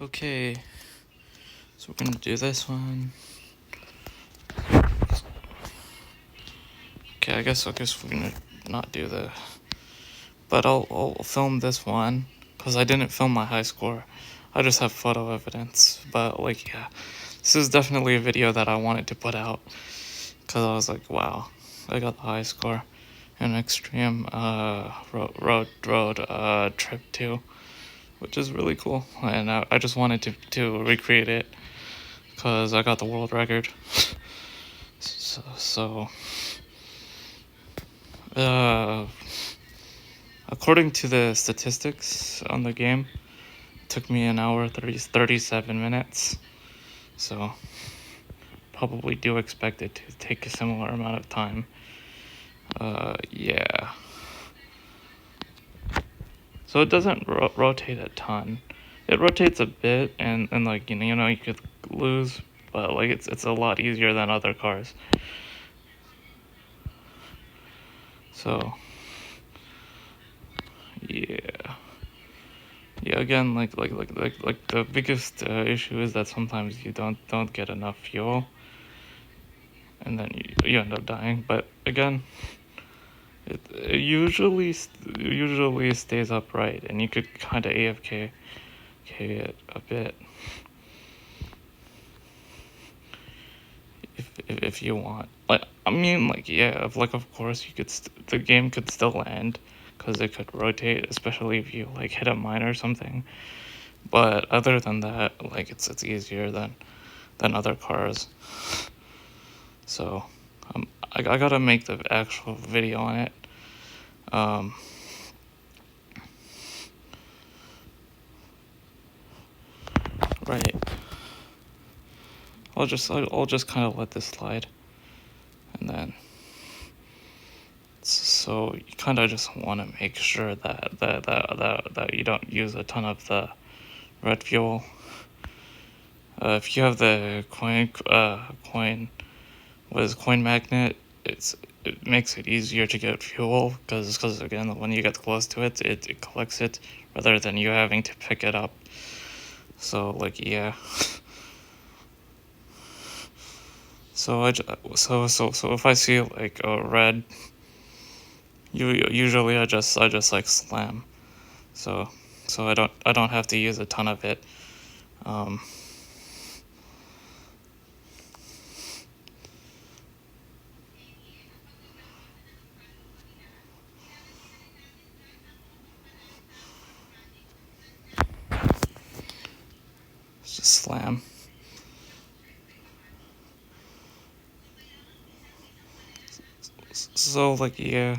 Okay, so we're gonna do this one. Okay, I guess we're gonna not do the, but I'll film this one because I didn't film my high score. I just have photo evidence. But like, yeah, this is definitely a video that I wanted to put out because I was like, wow, I got the high score in Extreme road trip 2, which is really cool, and I just wanted to recreate it because I got the world record. So according to the statistics on the game, it took me an hour 37 minutes. So probably do expect it to take a similar amount of time. Yeah. So it doesn't rotate a ton. It rotates a bit, and like you could lose, but like it's a lot easier than other cars. So yeah. Yeah, again, like the biggest issue is that sometimes you don't get enough fuel, and then you end up dying. But again, it usually stays upright, and you could kind of AFK it a bit if you want. Like I mean, like yeah, of course you could the game could still end because it could rotate, especially if you like hit a mine or something. But other than that, like it's easier than other cars. So I gotta make the actual video on it. Right. I'll just kind of let this slide, and then so you kind of just want to make sure that you don't use a ton of the red fuel. If you have the coin with coin magnet, it makes it easier to get fuel because again when you get close to it, it collects it rather than you having to pick it up. So like yeah. So if I see like a red, usually I just like slam. So I don't have to use a ton of it. Just slam. So like yeah,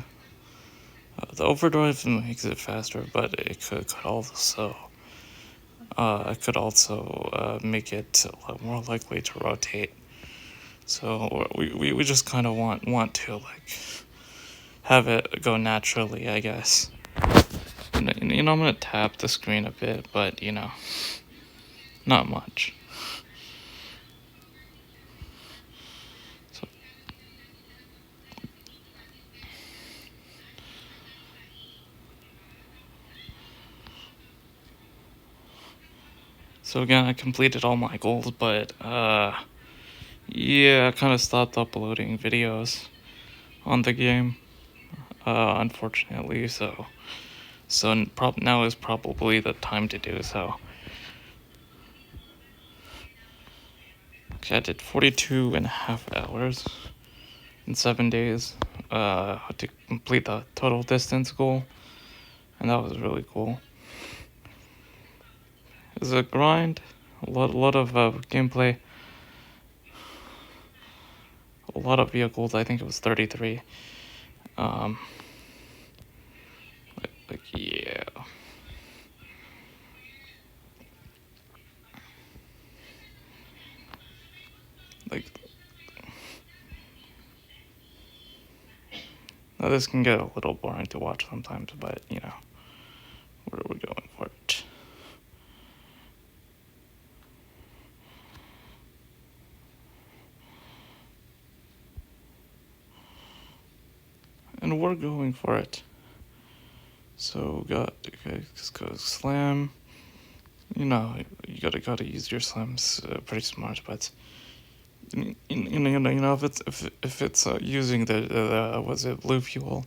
the overdrive makes it faster, but it could also make it a lot more likely to rotate. So we just kind of want to like have it go naturally, I guess. I'm gonna tap the screen a bit, but not much. So again, I completed all my goals, but yeah, I kind of stopped uploading videos on the game, unfortunately. So now is probably the time to do so. Okay, I did 42 and a half hours in 7 days to complete the total distance goal, and that was really cool. It was a grind, a lot of gameplay, a lot of vehicles. I think it was 33. Like yeah. Like now this can get a little boring to watch sometimes, but we're going for it. And we're going for it. So okay, just go slam. You gotta use your slims pretty smart, but if it's using the was it blue fuel,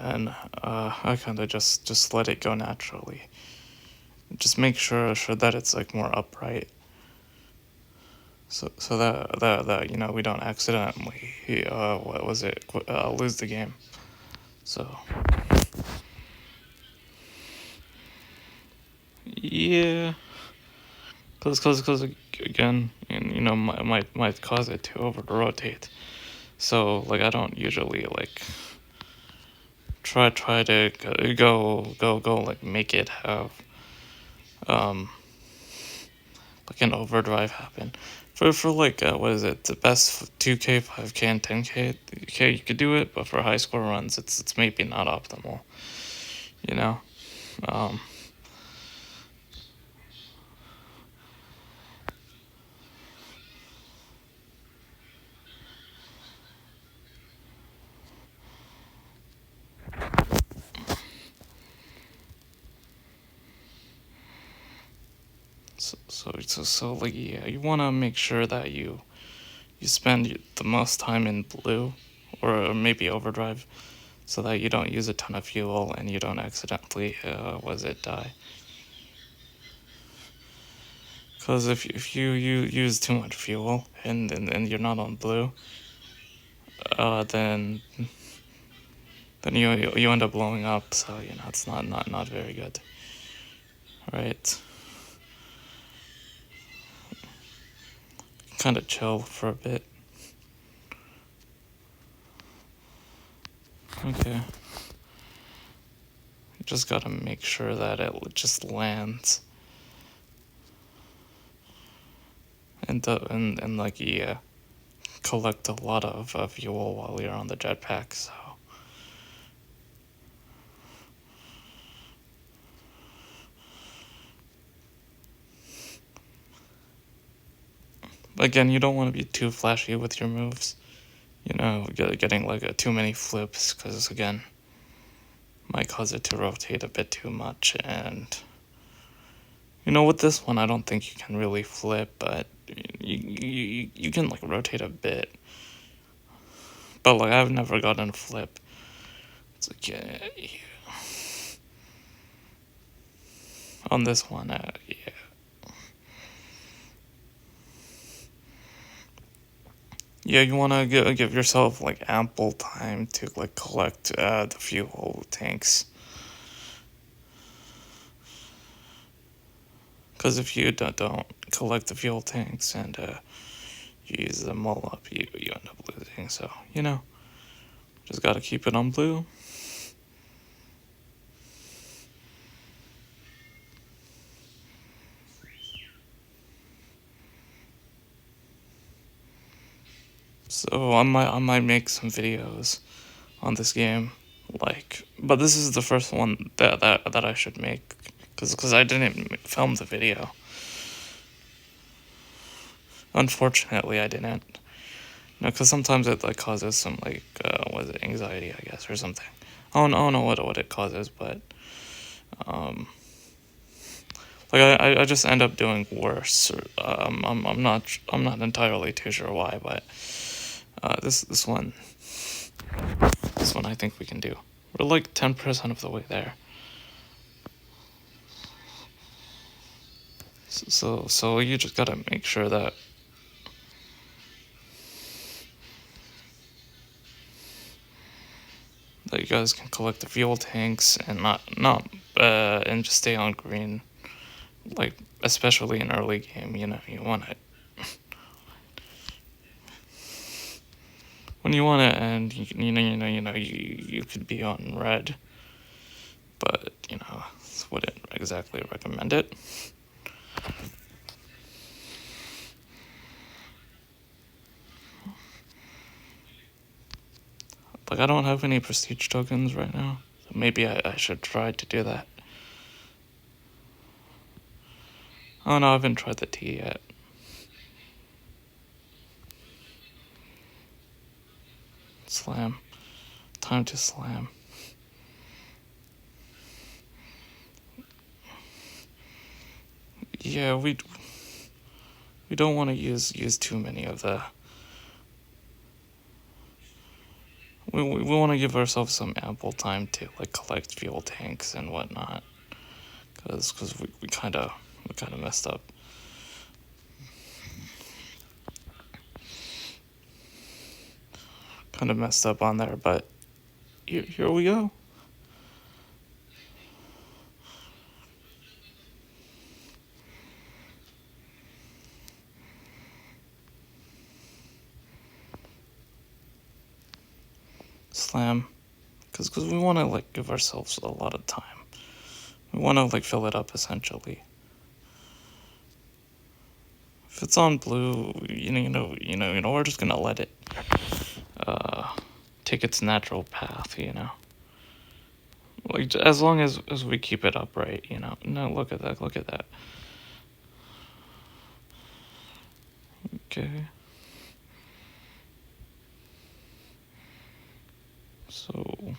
then I kind of just let it go naturally. Just make sure that it's like more upright, so that we don't accidentally what was it lose the game. So yeah, cause again, might cause it to over rotate. So like I don't usually like try to go like make it have like an overdrive happen. For like what is it, the best 2K, 5K, and 10K, you could do it, but for high score runs, it's maybe not optimal. You know. Um, so like yeah, you want to make sure that you spend the most time in blue, or maybe overdrive, so that you don't use a ton of fuel and you don't accidentally was it die. Because if you use too much fuel and you're not on blue, then you end up blowing up. So it's not very good. Right? Kind of chill for a bit. Okay. You just gotta make sure that it just lands. And like yeah, collect a lot of fuel while you're on the jetpack. So again, you don't want to be too flashy with your moves. Getting like too many flips, because again, might cause it to rotate a bit too much. And with this one, I don't think you can really flip, but you can like rotate a bit. But like I've never gotten a flip. It's like yeah. On this one, yeah. Yeah, you want to give yourself like ample time to like collect the fuel tanks. Because if you don't collect the fuel tanks and you use them all up, you end up losing. So just gotta keep it on blue. So I might make some videos on this game, but this is the first one that I should make, because I didn't film the video. Unfortunately, I didn't. Because sometimes it like causes some like was it anxiety, I guess, or something. I don't know what it causes, but like I just end up doing worse. I'm not entirely too sure why, but this one I think we can do. We're like 10% of the way there. So you just gotta make sure that you guys can collect the fuel tanks and not and just stay on green, like especially in early game. You want it when you want it, and you could be on red, but wouldn't exactly recommend it. Like I don't have any prestige tokens right now, so maybe I should try to do that. Oh no, I haven't tried the T yet. Slam. Time to slam. yeah, we don't want to use too many of the. We want to give ourselves some ample time to like collect fuel tanks and whatnot, because we kind of messed up. Kind of messed up on there, but here we go. Slam, because we want to like give ourselves a lot of time. We want to like fill it up essentially. If it's on blue, we're just gonna let it take its natural path, Like as long as we keep it upright, No, look at that, look at that. Okay. So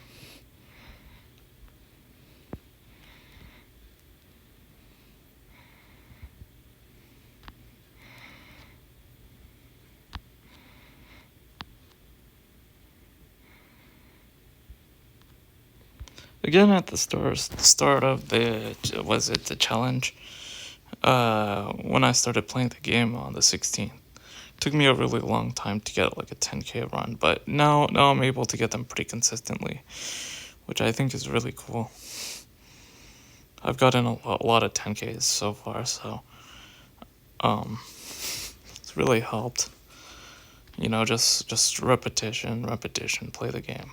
again at the start of the challenge, when I started playing the game on the 16th. Took me a really long time to get like a 10K run, but now I'm able to get them pretty consistently, which I think is really cool. I've gotten a lot of 10Ks so far, so it's really helped. Just repetition, play the game.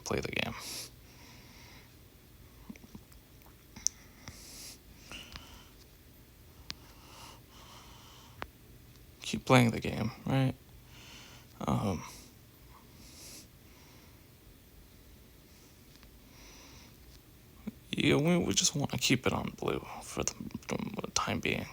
Keep playing the game, right? Yeah, we just want to keep it on blue for the time being.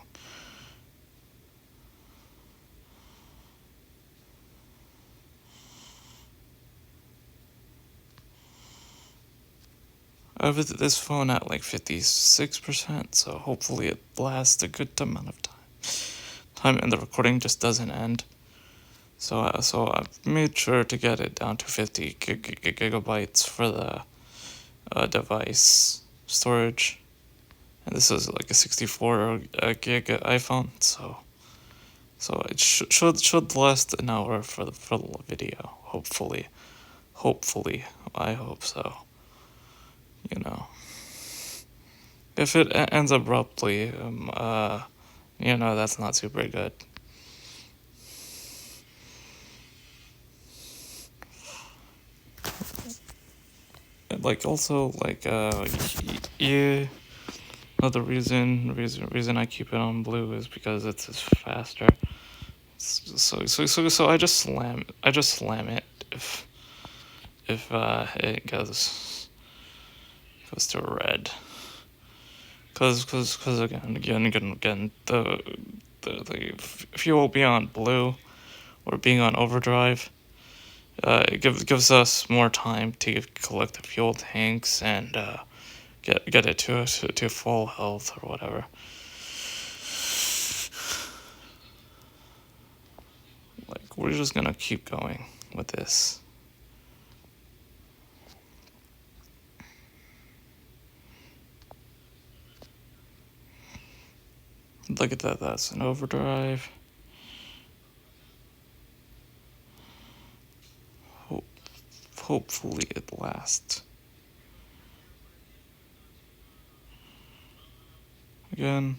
I have this phone at like 56%, so hopefully it lasts a good amount of time and the recording just doesn't end. So I've made sure to get it down to 50 gigabytes for the device storage, and this is like a 64 gig iPhone, so it should last an hour for the video. Hopefully, I hope so. If it ends abruptly, that's not super good. Like also like yeah, another reason I keep it on blue is because it's faster. So I just slam it if it goes to red. Cause again the fuel being on blue or being on overdrive, it gives us more time to collect the fuel tanks and get it to full health or whatever. Like we're just gonna keep going with this. Look at that, that's an overdrive. Hopefully it lasts. Again.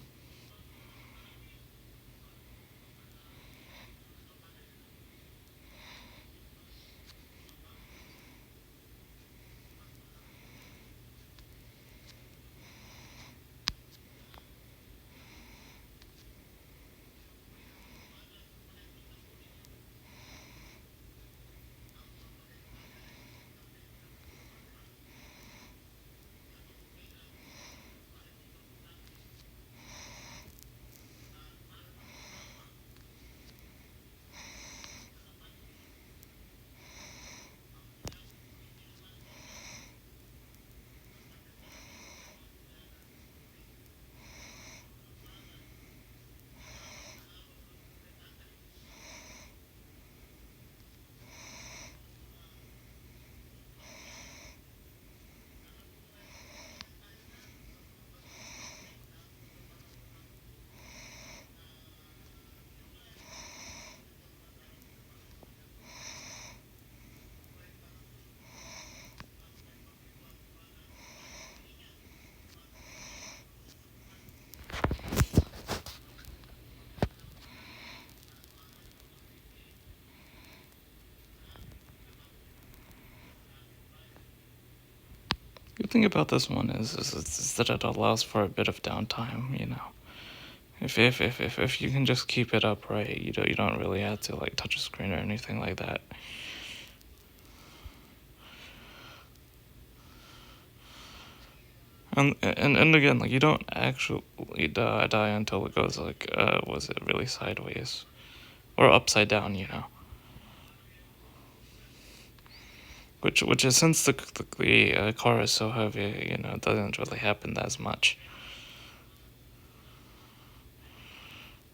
good thing about this one is that it allows for a bit of downtime, you know. If you can just keep it upright, you don't really have to like touch a screen or anything like that. And again, like you don't actually die until it goes like was it really sideways or upside down, you know. Which is since the car is so heavy, you know, it doesn't really happen as much.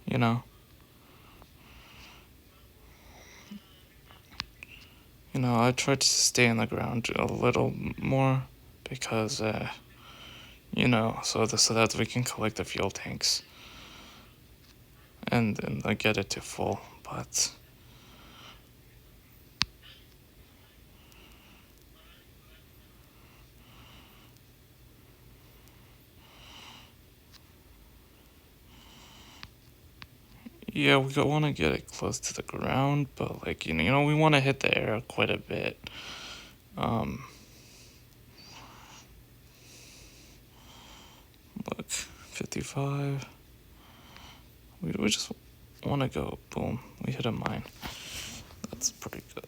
You know. You know, I try to stay on the ground a little more because you know, so that we can collect the fuel tanks and like get it to full, but yeah, we want to get it close to the ground, but like you know, we want to hit the air quite a bit. Look, 55. We just want to go. Boom, we hit a mine. That's pretty good.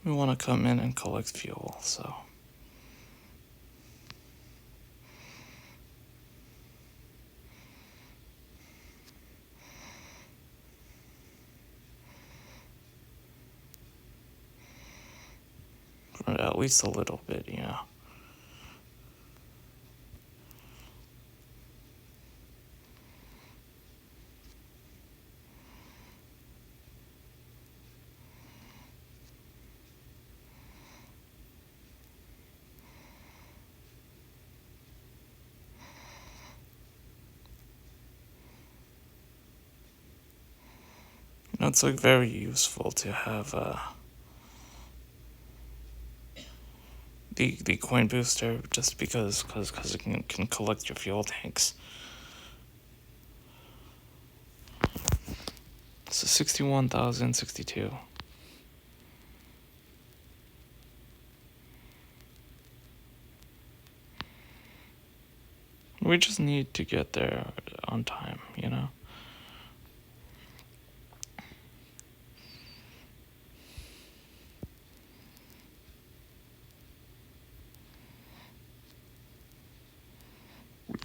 We want to come in and collect fuel, so. Or at least a little bit, you know. You know, it's like very useful to have the coin booster just because it can collect your fuel tanks. So 61,062. We just need to get there on time, you know?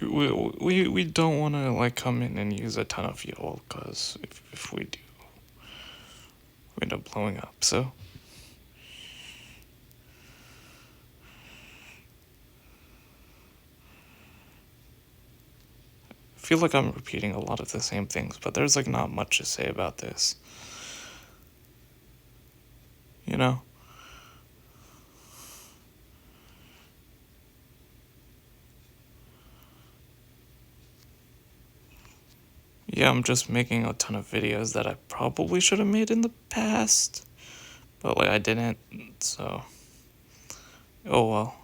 We don't want to like come in and use a ton of fuel because if we do, we end up blowing up. So I feel like I'm repeating a lot of the same things, but there's like not much to say about this. You know? Yeah, I'm just making a ton of videos that I probably should have made in the past, but like I didn't, so oh well.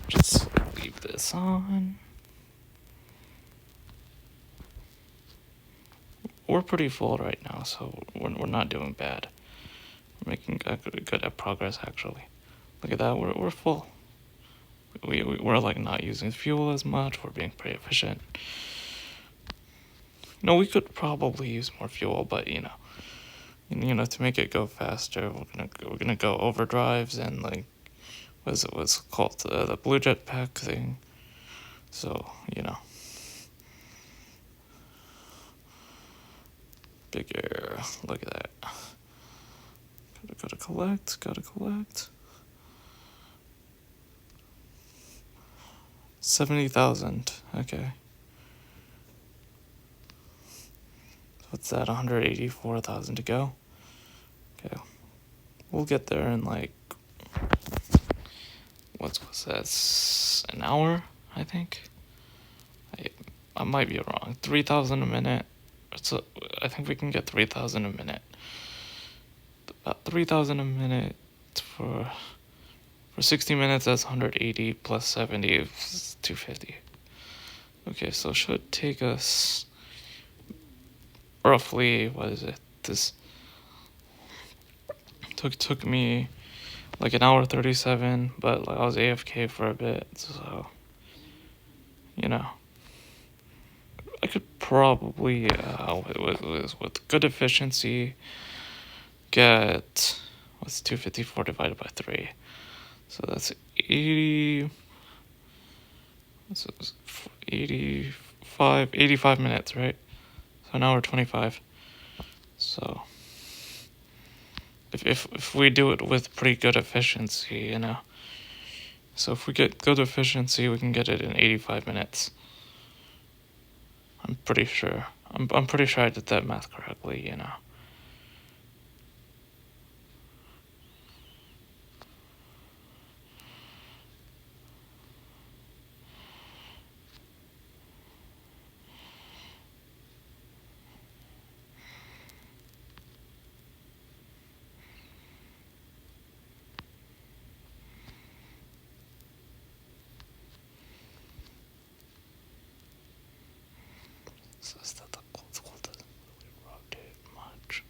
Just leave this on. We're pretty full right now, so we're not doing bad. We're making good progress actually. Look at that, we're full. We're like not using fuel as much. We're being pretty efficient. We could probably use more fuel, but to make it go faster, we're gonna go overdrives and like what's it called, the blue jet pack thing. So big air. Look at that. Gotta collect. 70,000. Okay. What's that? 184,000 to go. Okay. We'll get there in like what's that? An hour, I think. I might be wrong. 3,000 a minute. I think we can get 3,000 a minute. About 3,000 a minute for 60 minutes. That's 180 plus 70 is 250. Okay, so it should take us roughly, what is it? This took me like an hour 37, but like I was AFK for a bit, so I could probably with good efficiency get what's 254 divided by 3, so that's 80. This is 85 minutes, right? So an hour 25. So if we do it with pretty good efficiency, so if we get good efficiency, we can get it in 85 minutes. I'm pretty sure. I'm pretty sure I did that math correctly, Says that the cold doesn't really rotate much.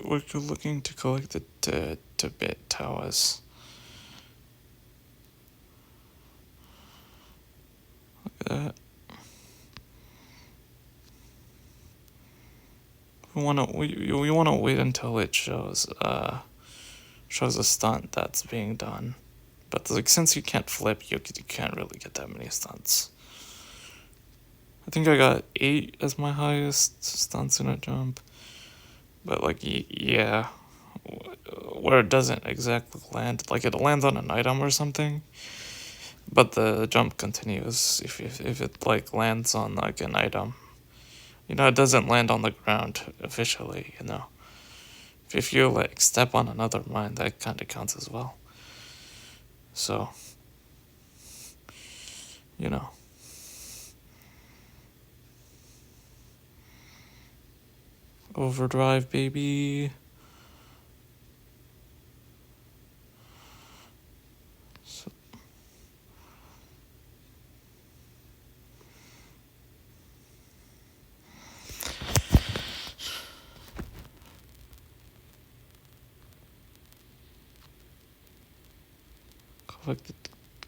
We're looking to collect the Tibet towers. Look at that. We wanna wait until it shows a stunt that's being done. But like since you can't flip, you can't really get that many stunts. I think I got 8 as my highest stunts in a jump. But like yeah, where it doesn't exactly land, like it lands on an item or something, but the jump continues if it like lands on like an item. It doesn't land on the ground officially, If you like step on another mine, that kind of counts as well. So, overdrive, baby. So,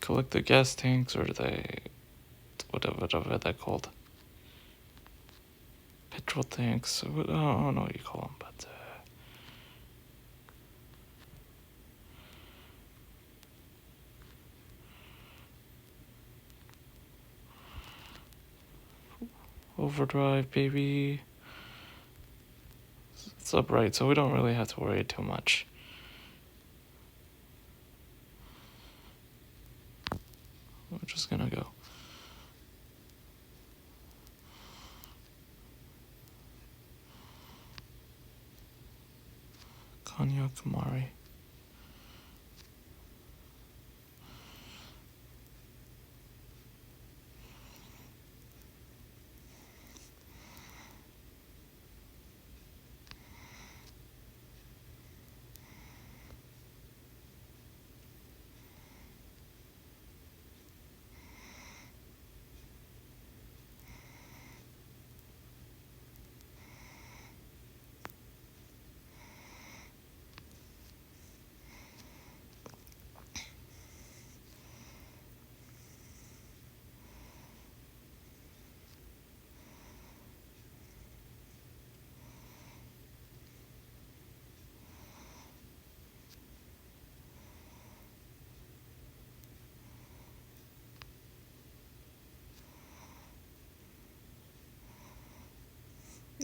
collect the gas tanks, or whatever they're called. Petrol tanks. I don't know what you call them, but overdrive, baby. It's upright, so we don't really have to worry too much. We're just gonna go. Kanyakumari.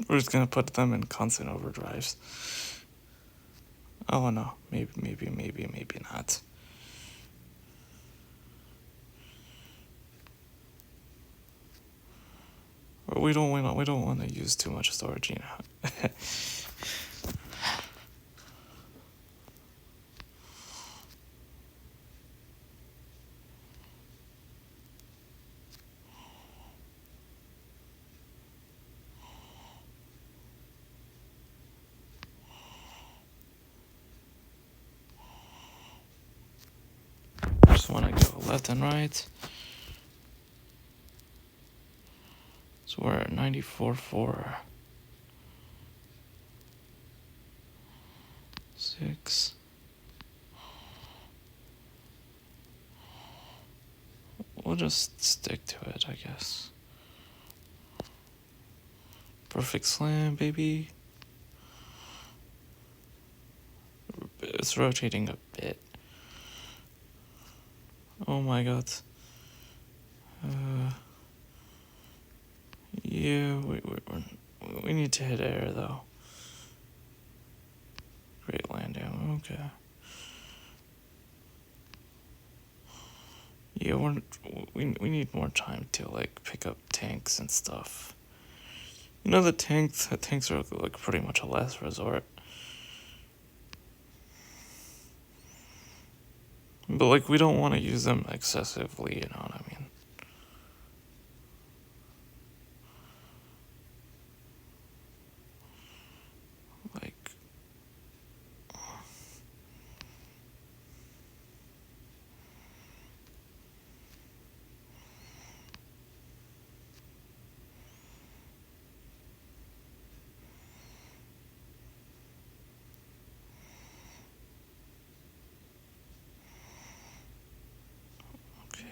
We're just gonna put them in constant overdrives. Oh no, maybe not. We don't want to use too much storage, you know. Just want to go left and right. So we're at 94.4. 6. We'll just stick to it, I guess. Perfect slam, baby. It's rotating a bit. Oh my god. Yeah, we need to hit air though. Great landing, okay. Yeah, we need more time to like pick up tanks and stuff. You know, the tanks are like pretty much a last resort. But like we don't want to use them excessively, you know what I mean? Like okay.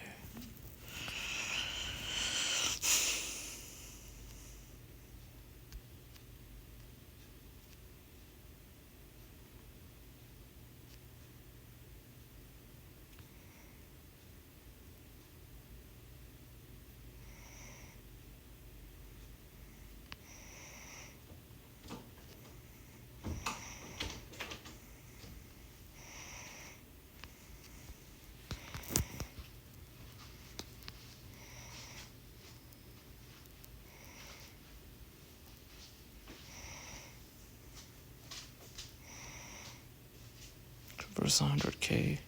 Versus 100K.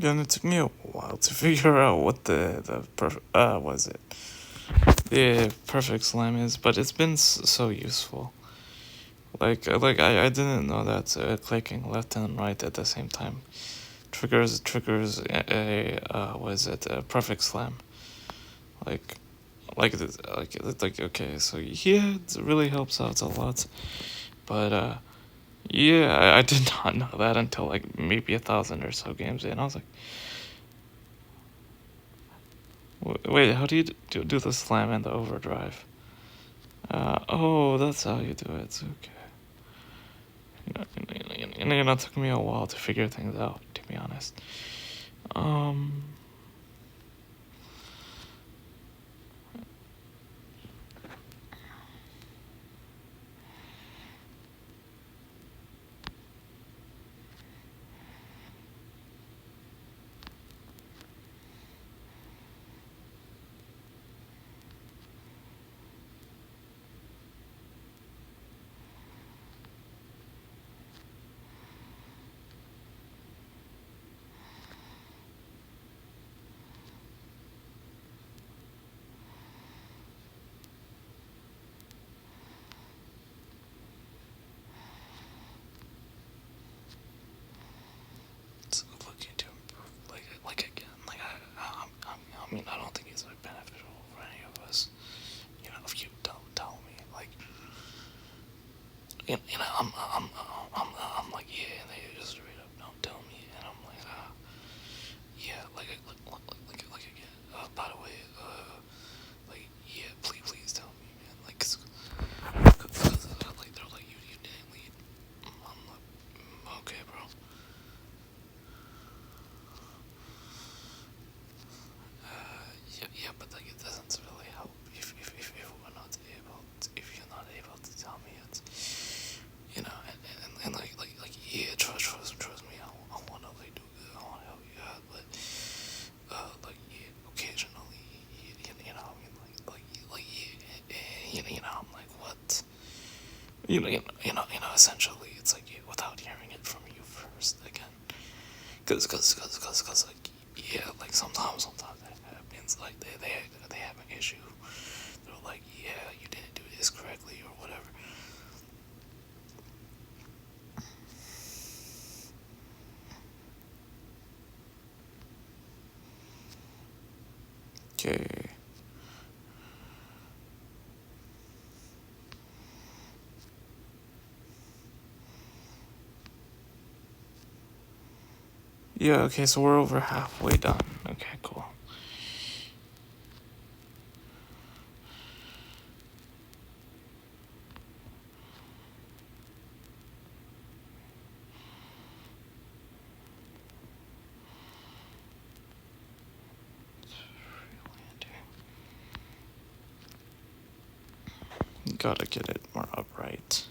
Then it took me a while to figure out what was it the perfect slam is, but it's been so useful. I didn't know that clicking left and right at the same time triggers a was it a perfect slam. Like okay, so yeah, it really helps out a lot. But yeah, I did not know that until like maybe 1,000 or so games in. I was like, wait, how do you do the slam and the overdrive? Oh, that's how you do it. Okay. It took me a while to figure things out, to be honest. Um, looking to improve, like again, I mean, I don't think it's like beneficial for any of us. You know, if you don't tell me, like, I'm like, yeah, and they just straight up don't tell me, and I'm like, yeah, like again. By the way, yeah, please tell me, man, like, like they're like, you didn't lead. I'm like, okay, bro. Yeah, but like it doesn't really help if we're not able to, if you're not able to tell me it, you know, and yeah, trust me, I want to like do good, I want to help you out, but like yeah, occasionally, you know, I mean like yeah, you know, I'm like what, essentially, it's like yeah, without hearing it from you first again, cause like yeah, like sometimes that happens, like they have an issue. They're like, yeah, you didn't do this correctly or whatever. Okay. Yeah, okay, so we're over halfway done. Okay, cool. Gotta get it more upright.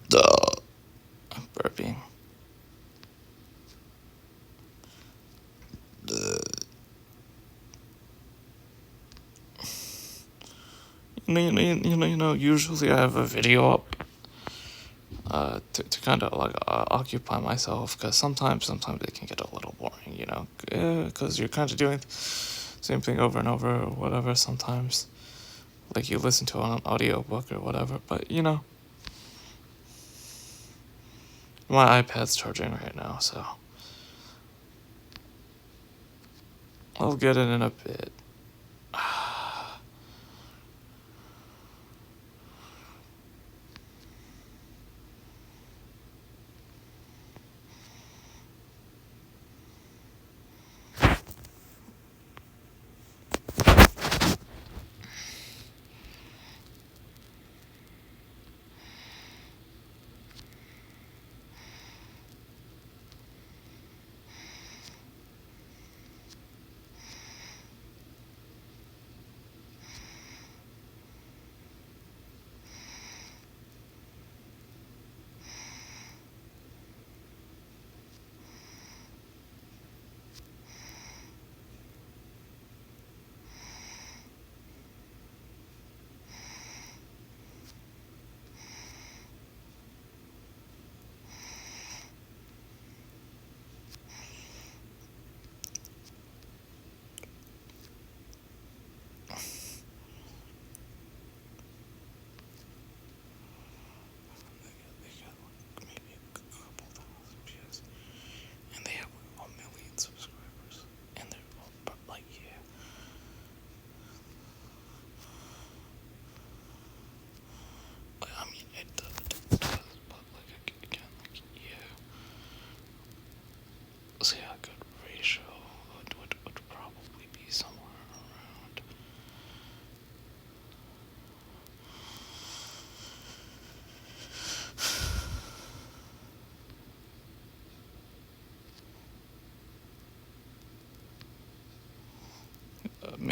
Duh. I'm burping. Duh. Usually I have a video up to kind of like occupy myself, because sometimes it can get a little boring, because you're kind of doing the same thing over and over or whatever sometimes. Like you listen to it on an audiobook or whatever, but my iPad's charging right now, so I'll get it in a bit.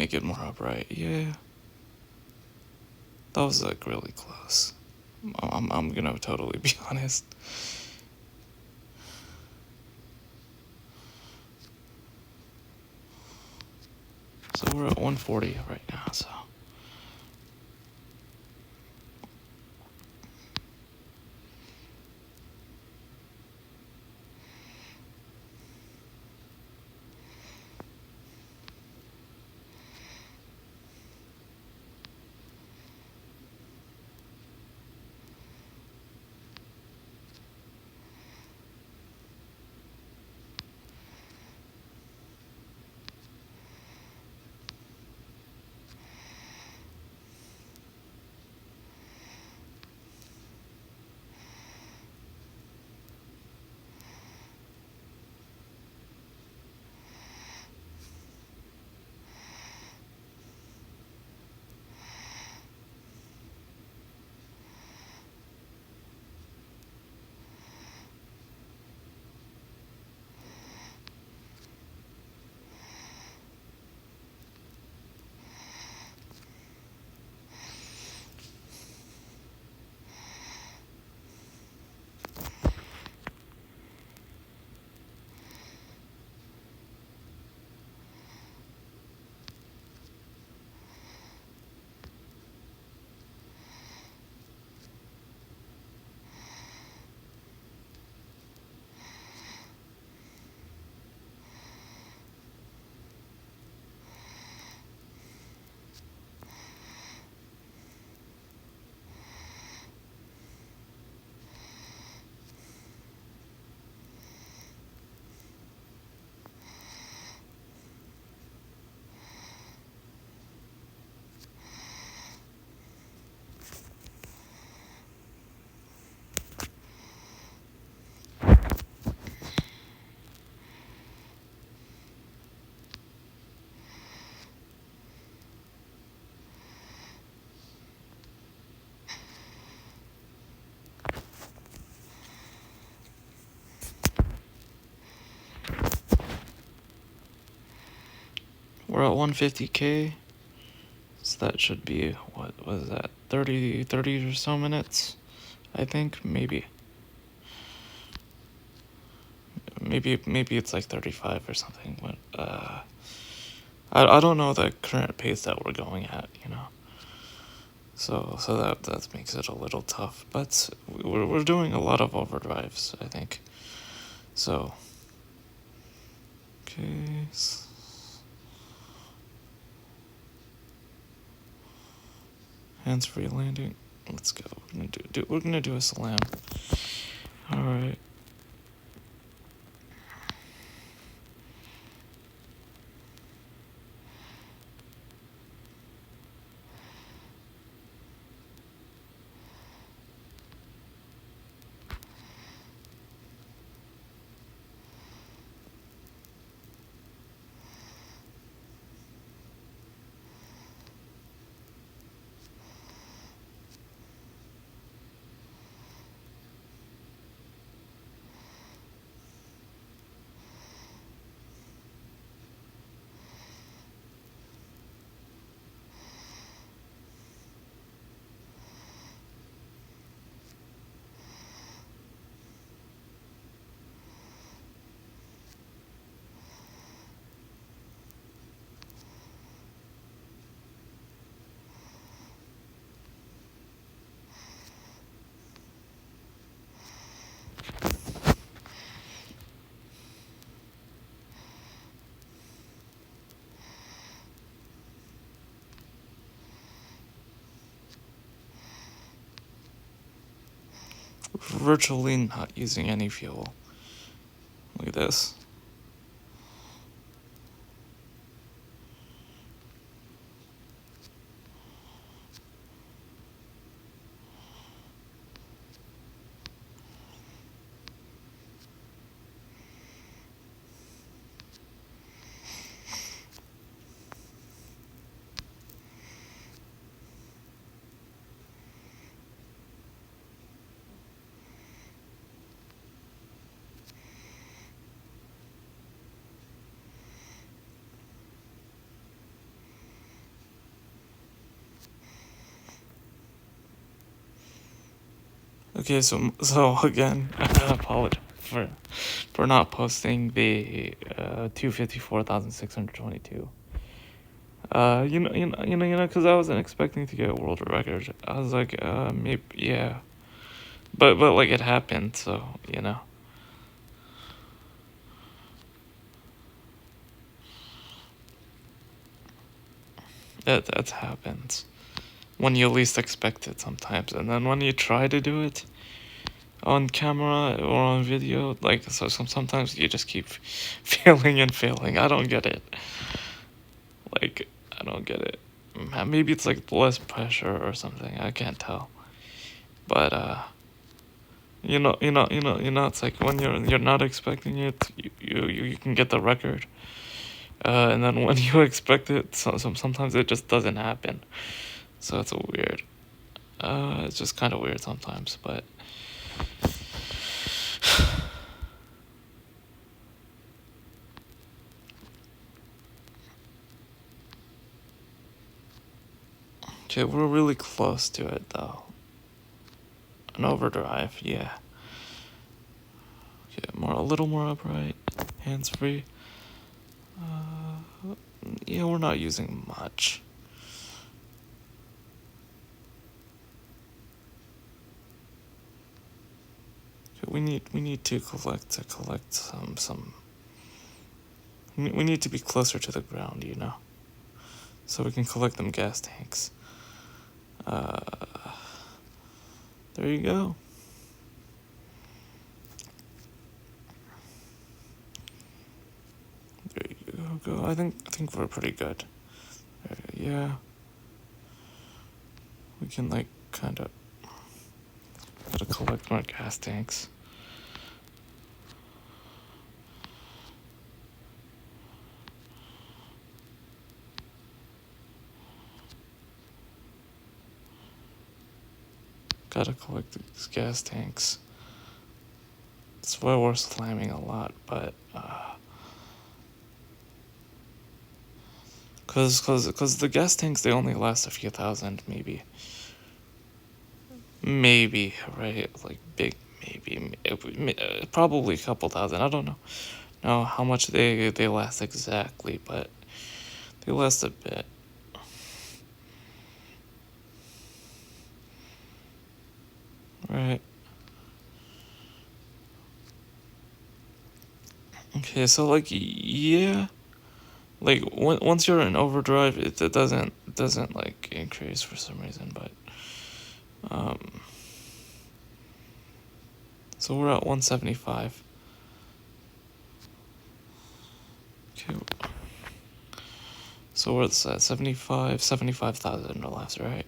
make it more upright. Yeah. That was like really close. I'm gonna totally be honest. So we're at 140 right now, so. We're at 150K. So that should be, what was that, 30 or so minutes, I think, maybe. Maybe it's like 35 or something, but I don't know the current pace that we're going at, you know. So that makes it a little tough, but we're doing a lot of overdrives, I think. So, okay. Hands-free landing. Let's go. We're gonna do a slam. All right. Virtually not using any fuel. Look at this. Okay, so again, I apologize for not posting the 254,622. Because I wasn't expecting to get a world record. I was like, maybe, yeah, but like it happened, so that happens when you least expect it sometimes, and then when you try to do it on camera or on video, like sometimes you just keep failing and failing. I don't get it. Like, I don't get it. Maybe it's like less pressure or something. I can't tell. But it's like when you're not expecting it, you can get the record. And then when you expect it, sometimes it just doesn't happen. So it's weird. It's just kind of weird sometimes, but. Okay, we're really close to it though. An overdrive, yeah. Okay, a little more upright, hands free. Yeah, we're not using much. Okay, we need to collect some. We need to be closer to the ground, so we can collect them gas tanks. There you go. There you go. I think we're pretty good. Yeah. We can kind of gotta collect more gas tanks. Gotta collect these gas tanks. That's why we're slamming a lot, but cause the gas tanks, they only last a few thousand, maybe, right? Like big, maybe, probably a couple thousand. I don't know how much they last exactly, but they last a bit. Right. Okay, so yeah, like once you're in overdrive, it doesn't like increase for some reason, but so we're at 175. Okay. So we're at 75,000 or less, right?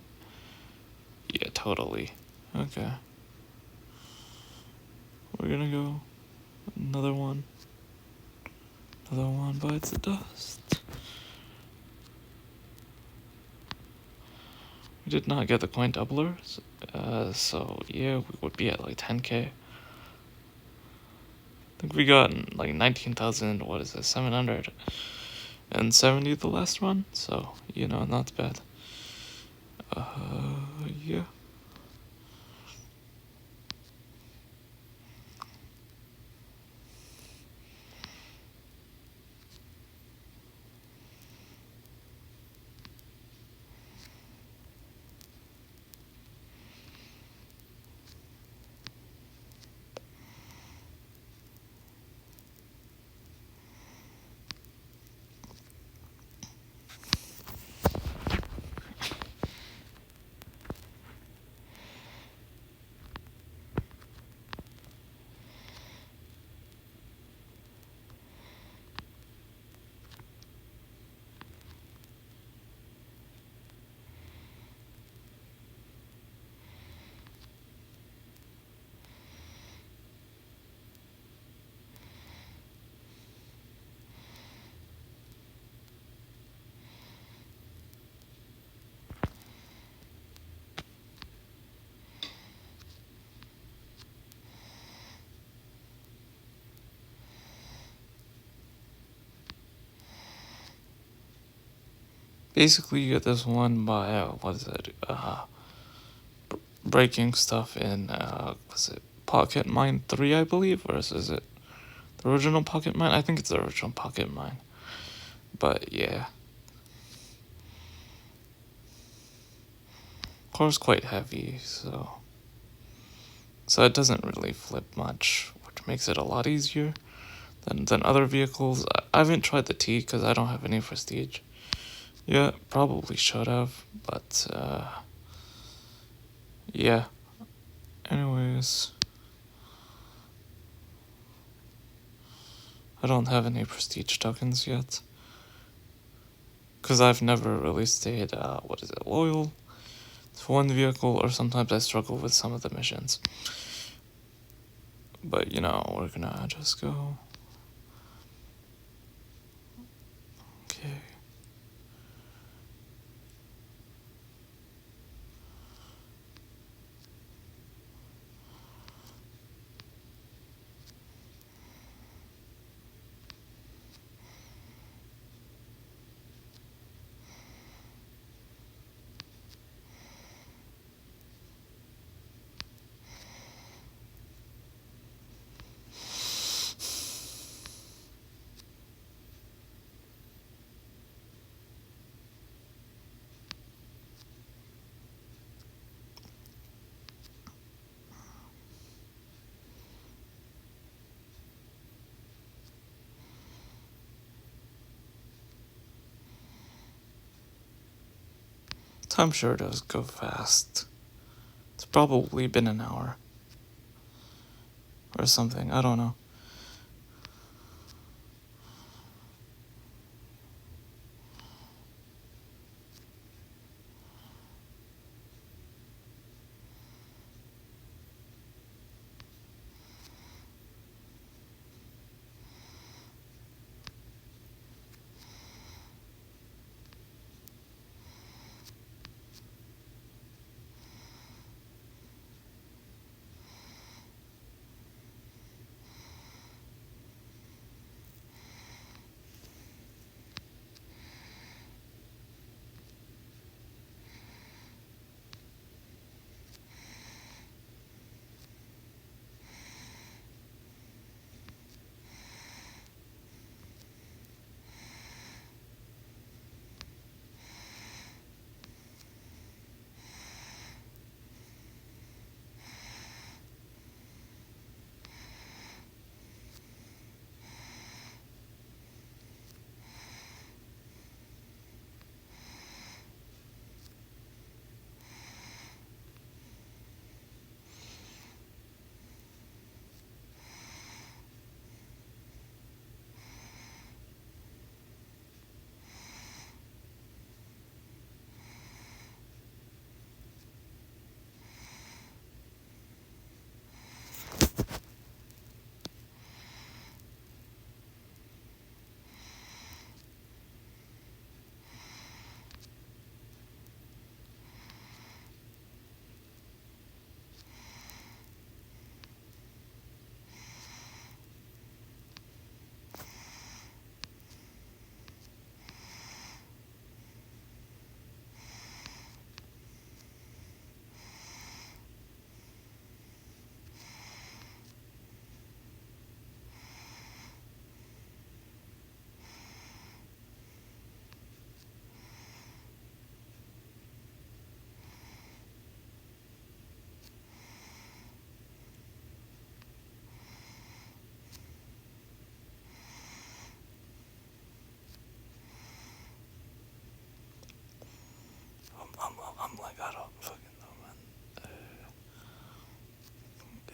Yeah, totally. Okay. We're gonna go another one. Another one bites the dust. We did not get the coin doublers, so yeah, we would be at like 10k. I think we got like 19,000, what is it, 770 the last run, so, not bad. Yeah. Basically, you get this one by, what is it, breaking stuff in was it Pocket Mine 3, I believe, or is it the original Pocket Mine? I think it's the original Pocket Mine. But yeah. Core's quite heavy, so it doesn't really flip much, which makes it a lot easier than other vehicles. I haven't tried the T because I don't have any prestige. Yeah, probably should have, but yeah. Anyways, I don't have any prestige tokens yet. Because I've never really stayed, loyal to one vehicle, or sometimes I struggle with some of the missions. But, we're gonna just go. Okay. Time sure does go fast. It's probably been an hour. Or something, I don't know. I'm like, I don't fucking know, man.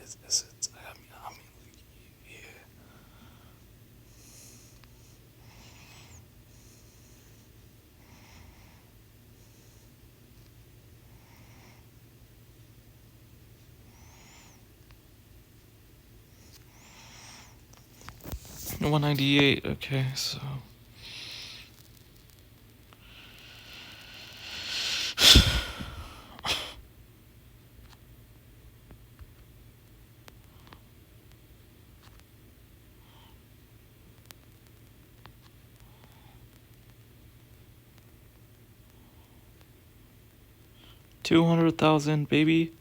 Is it? I mean, yeah. Yeah. 198. Okay, so. $200,000, baby.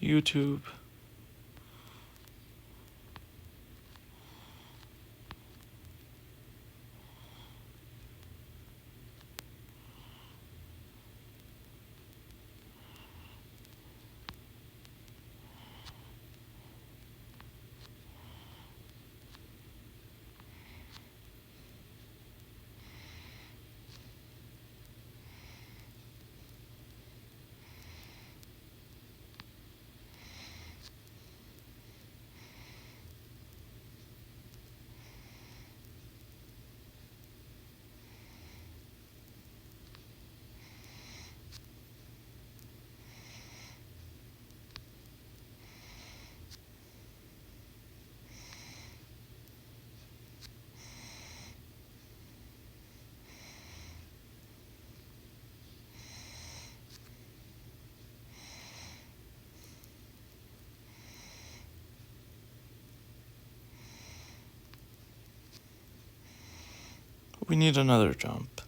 YouTube. We need another jump.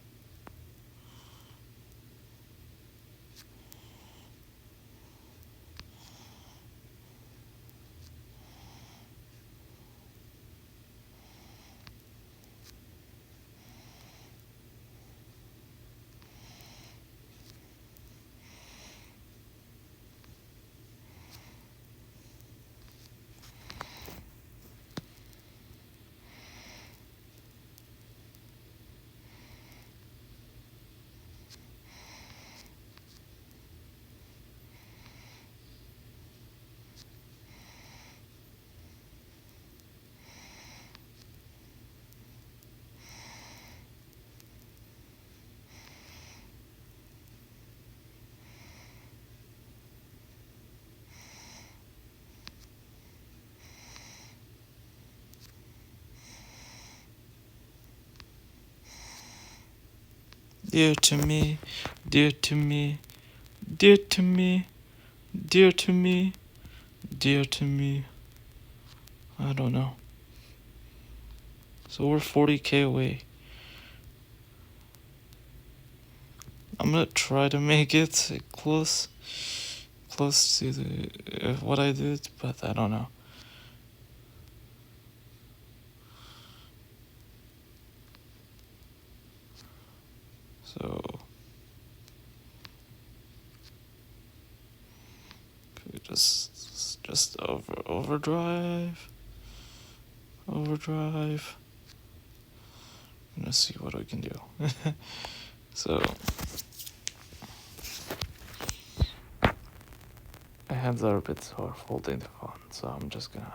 Dear to me, dear to me, dear to me, dear to me, dear to me. I don't know. So we're 40k away. I'm gonna try to make it close to the what I did, but I don't know. So could we just overdrive. I'm gonna see what I can do. So my hands are a bit sore holding the phone, so I'm just gonna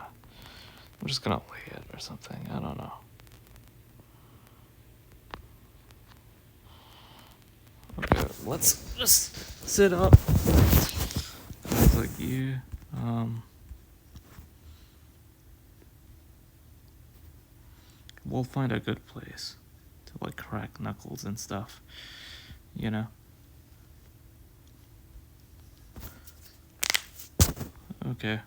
lay it or something. I don't know. Okay, let's just sit up. Like you. We'll find a good place to like crack knuckles and stuff, you know? Okay.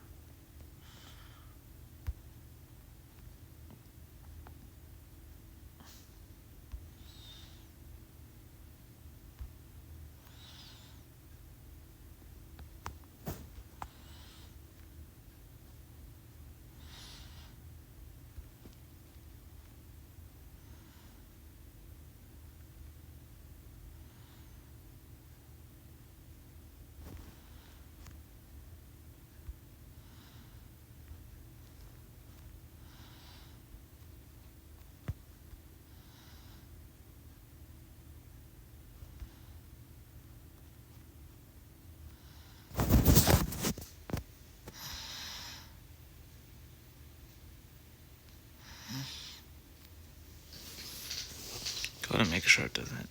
Gotta make sure it doesn't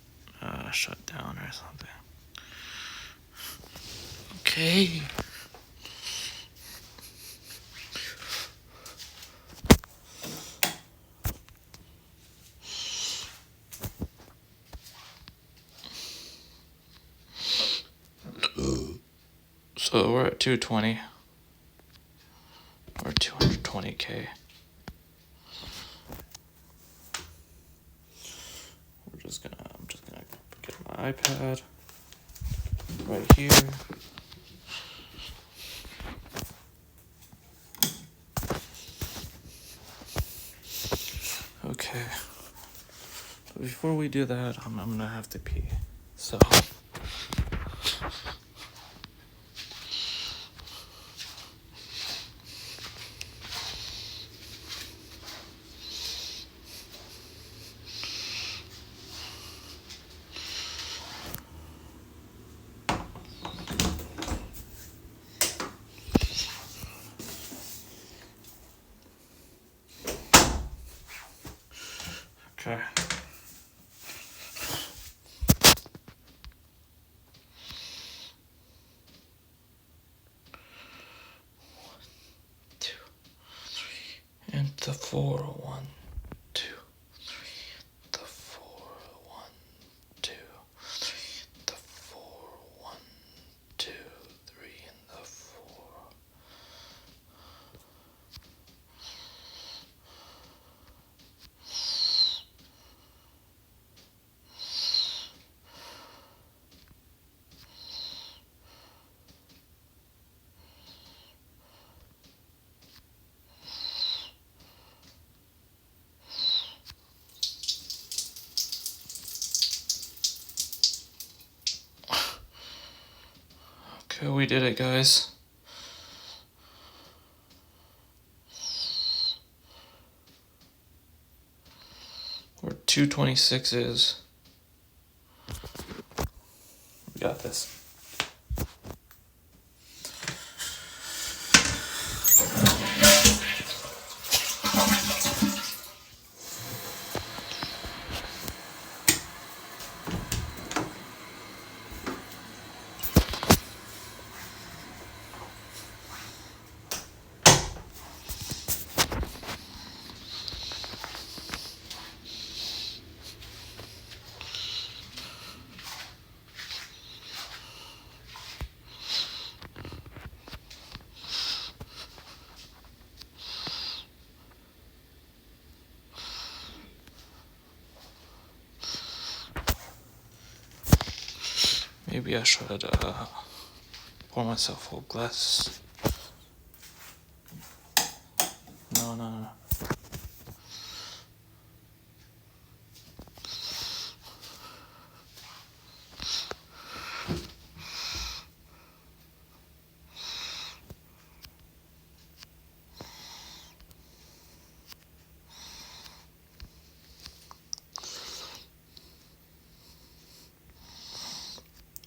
shut down or something. Okay. So we're at 220 or 220k. I'm just gonna get my iPad right here. Okay. But before we do that, I'm gonna have to pee. So. Okay. And the 4, 1, 2, 3, the 4, 1, 2, 3, the 4, 1, 2, 3, and the 4. Okay, we did it, guys. Where 226 is. We got this. Maybe I should pour myself a whole glass. No.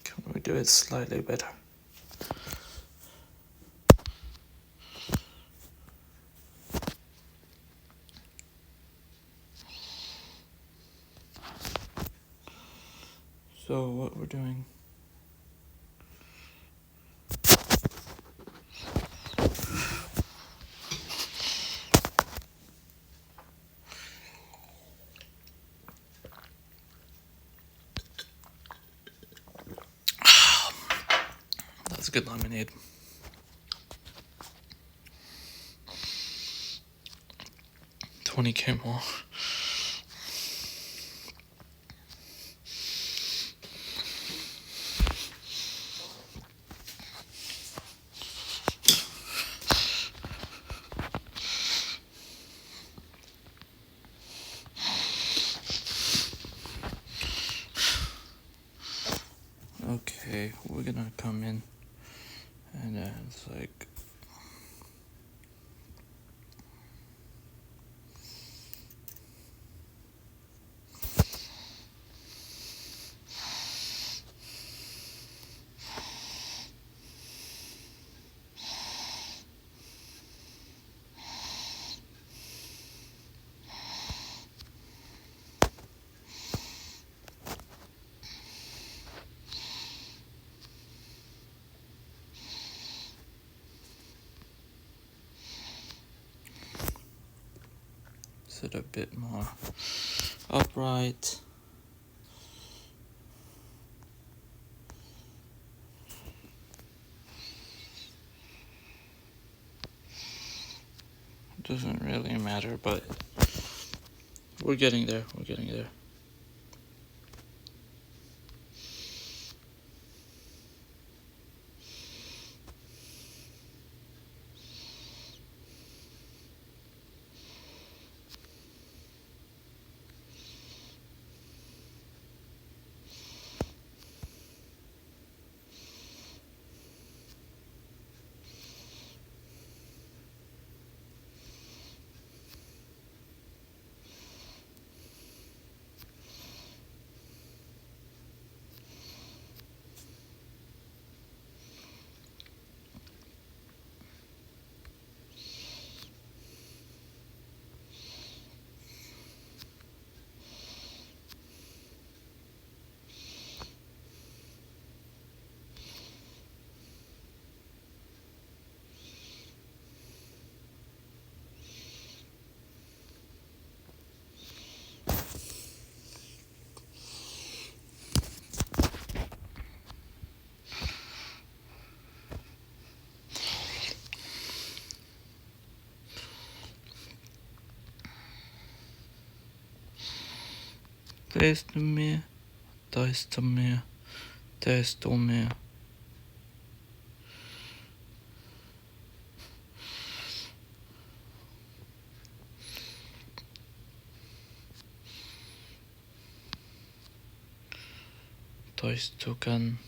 Can we do it slightly better? So what we're doing. That's good lemonade. $20K more. Okay, we're gonna come in and it's like sit a bit more upright. Doesn't really matter, but we're getting there. Testomir, Testomir, Testomir. Toistukan.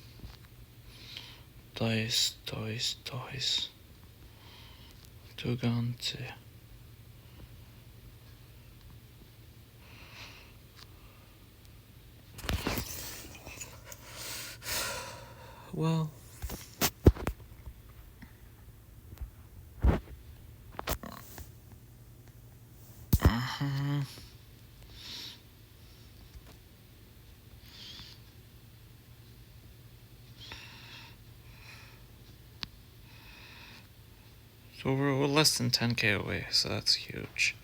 Tois. Tugante. Well. So we're less than 10k away, so that's huge.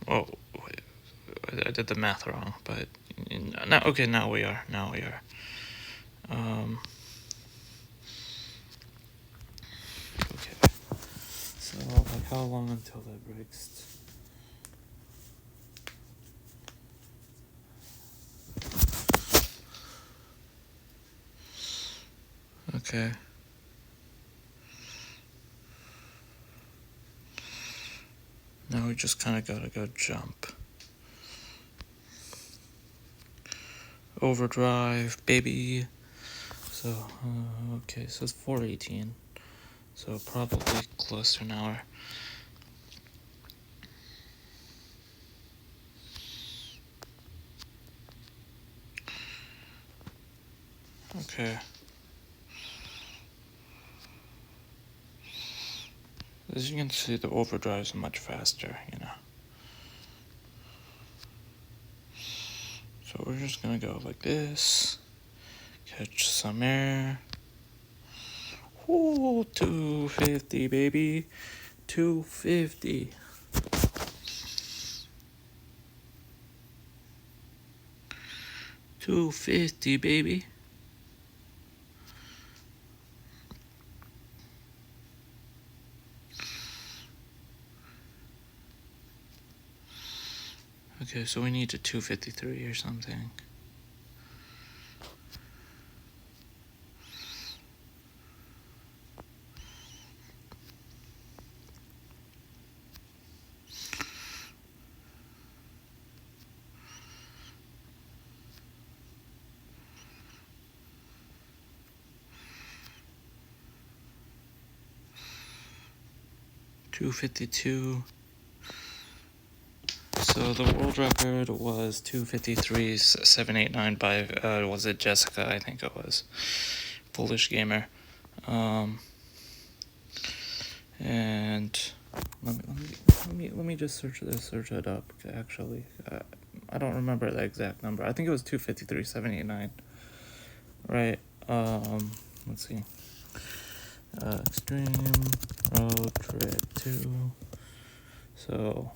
Oh, wait, I did the math wrong, but now we are. Okay. So, like, how long until that breaks? Okay. Now we just kind of gotta go jump. Overdrive, baby. So, okay, so it's 418. So probably close to an hour. Okay. As you can see, the overdrive is much faster, you know. So we're just gonna go like this. Catch some air. Ooh, 250, baby. 250. $250, baby. Okay, so we need a 253 or something. $252. So the world record was 253.789 by was it Jessica? I think it was Foolish Gamer. And let me just search it up. Actually, I don't remember the exact number. I think it was 253.789. Right. Let's see. Extreme road trip 2. So,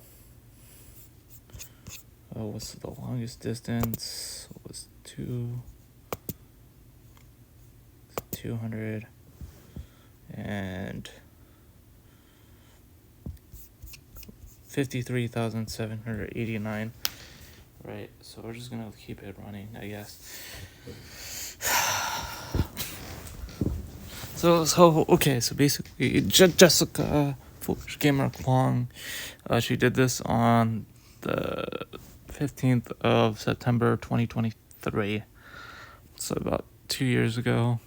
what's the longest distance? It was 200 and 53,789. Right. So we're just gonna keep it running, I guess. So okay. So basically, Jessica Foolish Gamer Kwong, she did this on the 15th of September 2023. So about 2 years ago.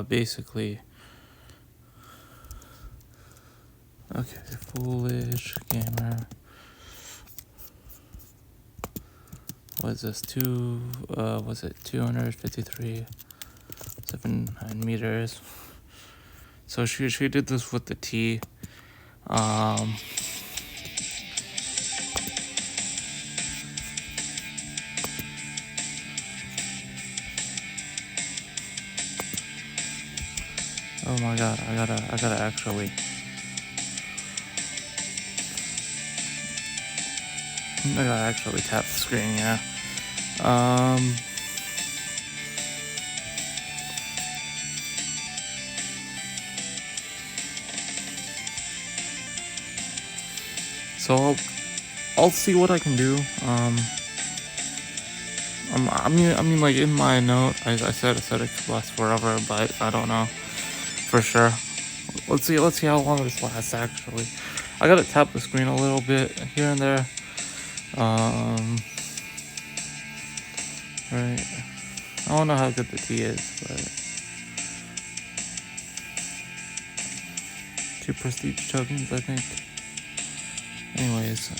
Basically. Okay, Foolish Gamer. Was this 253.79 meters? So she did this with the T. Oh my god, I gotta actually. I gotta actually tap the screen, yeah. So I'll see what I can do. I mean, like in my note, I said it could last forever, but I don't know for sure. Let's see how long this lasts. Actually, I gotta tap the screen a little bit here and there. Right. I don't know how good the tea is, but 2 prestige tokens, I think. Anyways,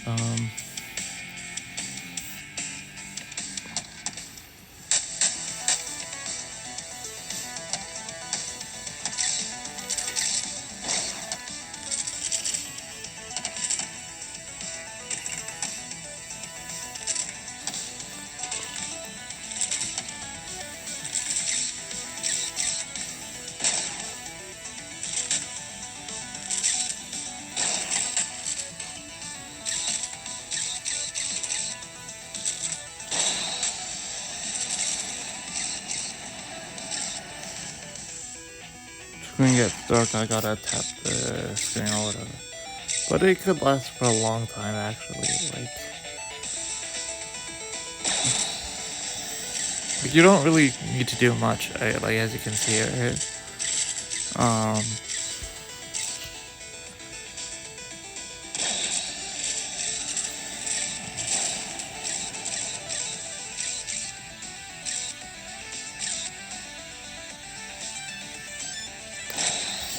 screen gets dark, I gotta tap the screen or whatever. But it could last for a long time, actually. Like you don't really need to do much, like as you can see here. Right?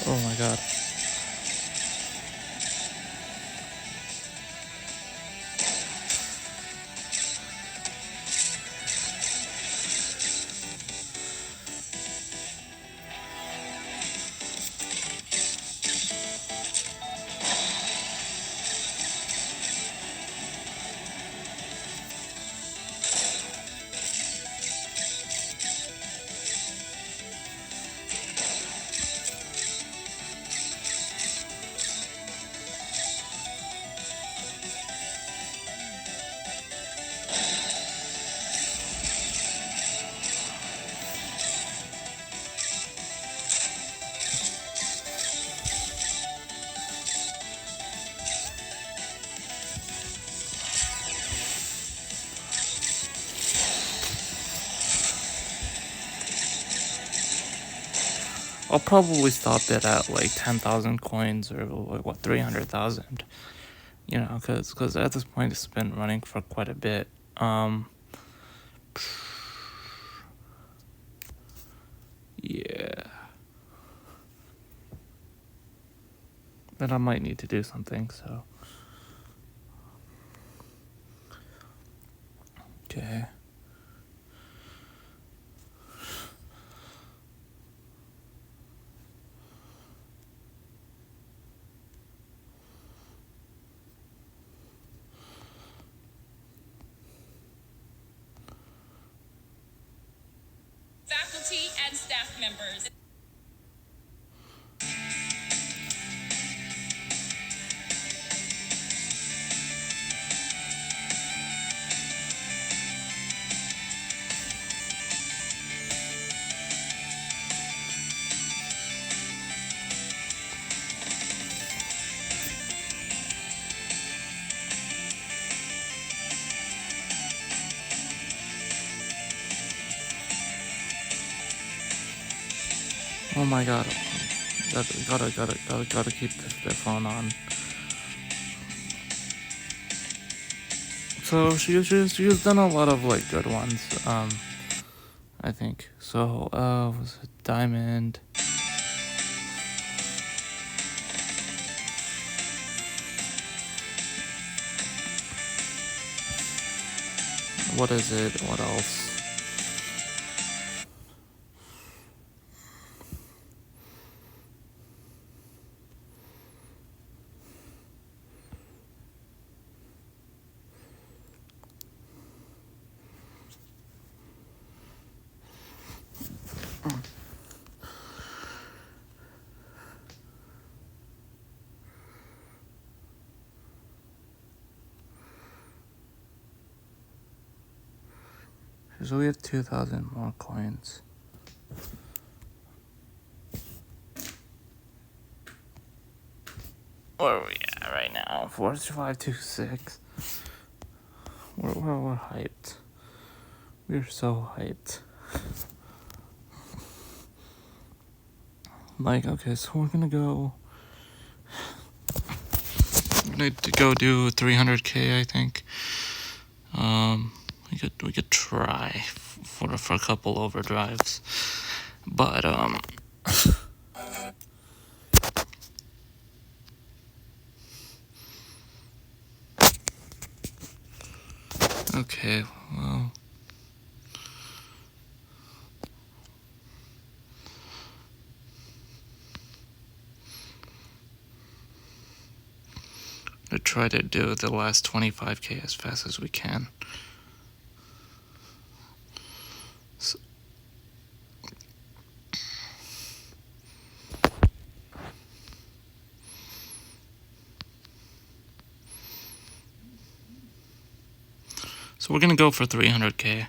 Oh my god. I'll probably stop it at like 10,000 coins or like what 300,000. You know, because at this point it's been running for quite a bit. Yeah. Then I might need to do something. So. Okay. Faculty and staff members. Oh my god. Gotta keep the phone on. So she's done a lot of like good ones. I think. So was it Diamond? What is it? What else? So we have 2,000 more coins. Where are we at right now. 4526. We're hyped. We're so hyped. Like, okay, so we're gonna go do 300k, I think. We could try for a couple overdrives, but okay, well, to try to do the last 25k as fast as we can. So we're gonna go for 300k.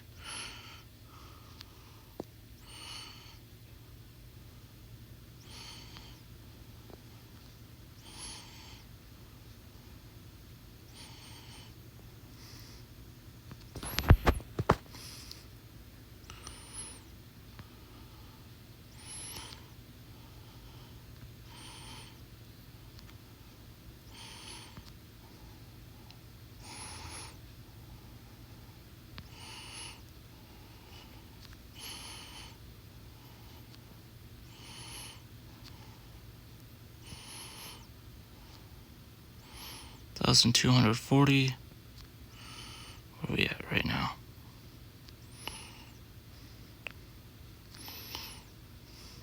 $1,240. Where are we at right now?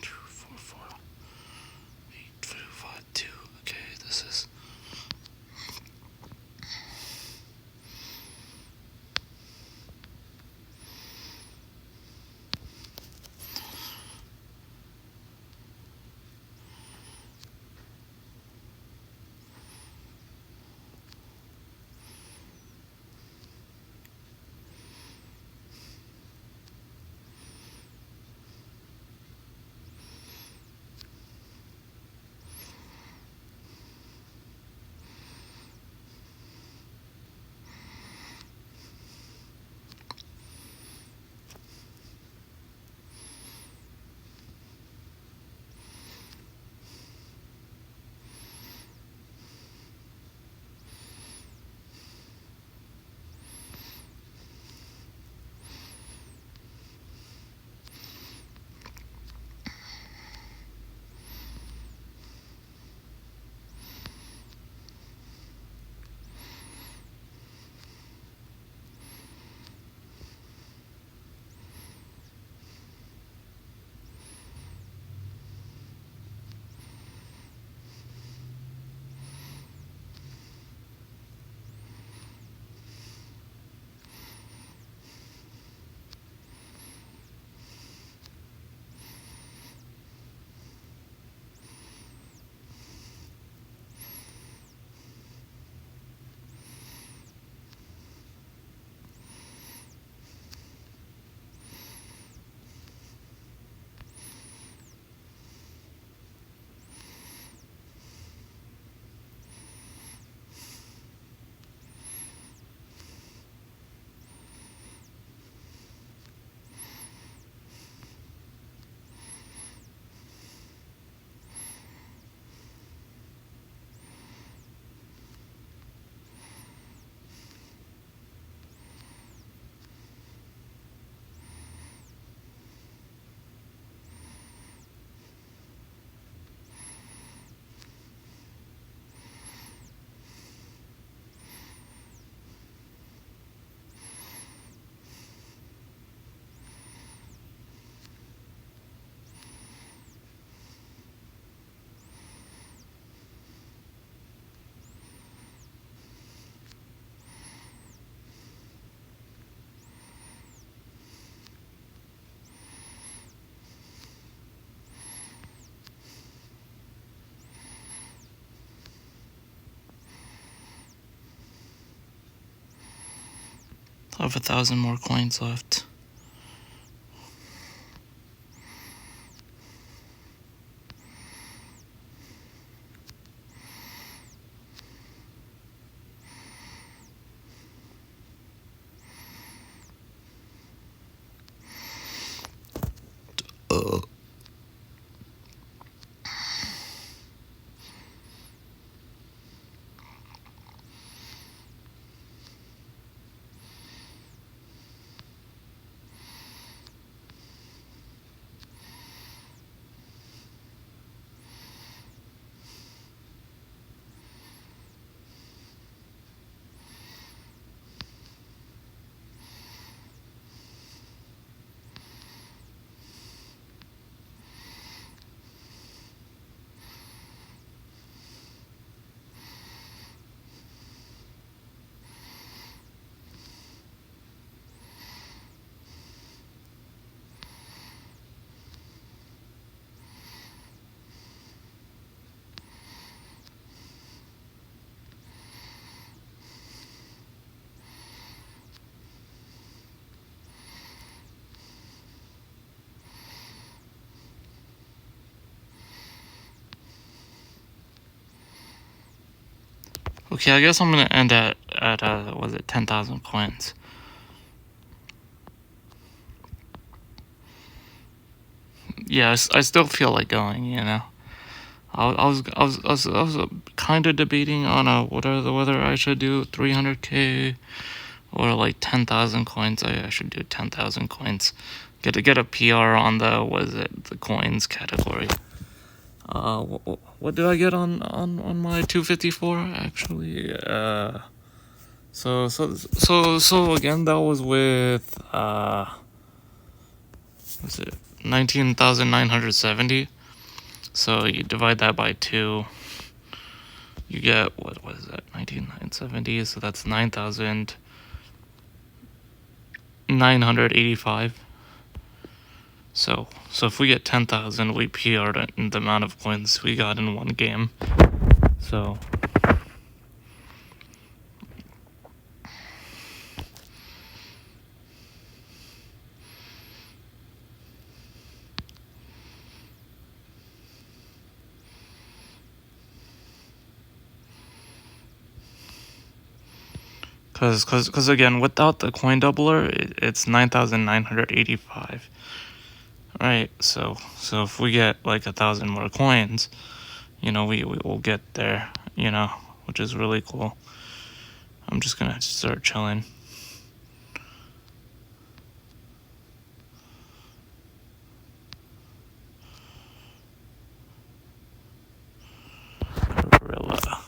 244 8252. Okay, this is. I have 1,000 more coins left. Okay, I guess I'm gonna end at was it 10,000 coins? Yeah, I still feel like going. You know, I was kind of debating on whether I should do 300k or like 10,000 coins. I should do 10,000 coins. Get a PR on the coins category. What did I get on my 254 actually? So again, that was with was it 19,970? So you divide that by 2, you get what is that? 19,970. So that's 9,985. So if we get 10,000, we PR'd in the amount of coins we got in one game. So Cause again, without the coin doubler, it's 9,985. Right. So if we get like 1,000 more coins, you know, we will get there. You know, which is really cool. I'm just gonna start chilling. Gorilla.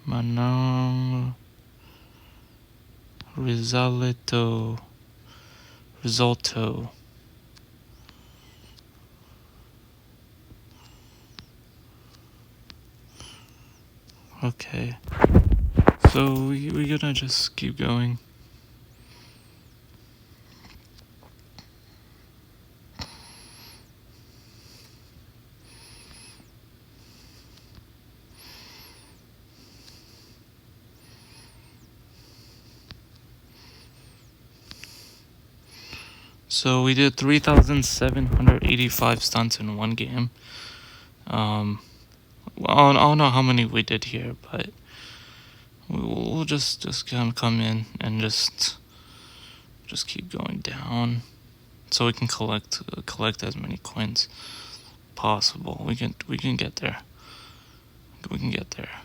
Manang Risotto. Okay. So we're gonna just keep going. So we did 3,785 stunts in one game. I don't know how many we did here, but we'll just kind of come in and just keep going down, so we can collect as many coins possible. We can get there. We can get there.